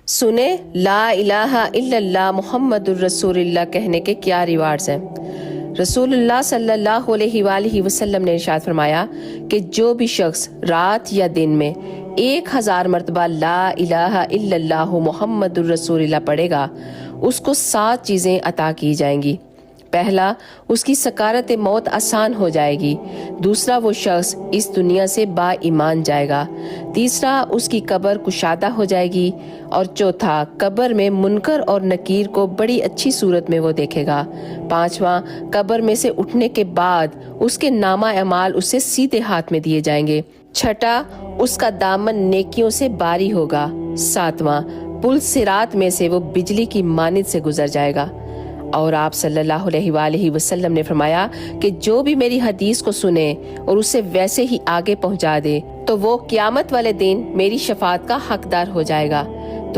سنیں لا الہ الا اللہ محمد الرسول اللہ کہنے کے کیا ریوارڈز ہیں۔ رسول اللہ صلی اللہ علیہ وآلہ وسلم نے ارشاد فرمایا کہ جو بھی شخص رات یا دن میں 1000 مرتبہ لا الہ الا اللہ محمد الرسول اللہ پڑھے گا، اس کو 7 چیزیں عطا کی جائیں گی۔ پہلا، اس کی سکارت موت آسان ہو جائے گی۔ دوسرا، وہ شخص اس دنیا سے با ایمان جائے گا۔ تیسرا، اس کی قبر کشادہ ہو جائے گی۔ اور چوتھا، قبر میں منکر اور نکیر کو بڑی اچھی صورت میں وہ دیکھے گا۔ پانچواں، قبر میں سے اٹھنے کے بعد اس کے نامہ اعمال اسے سیدھے ہاتھ میں دیے جائیں گے۔ چھٹا، اس کا دامن نیکیوں سے باری ہوگا۔ ساتواں، پل صراط میں سے وہ بجلی کی مانند سے گزر جائے گا۔ اور آپ صلی اللہ علیہ وآلہ وسلم نے فرمایا کہ جو بھی میری حدیث کو سنے اور اسے ویسے ہی آگے پہنچا دے تو وہ قیامت والے دن میری شفاعت کا حقدار ہو جائے گا۔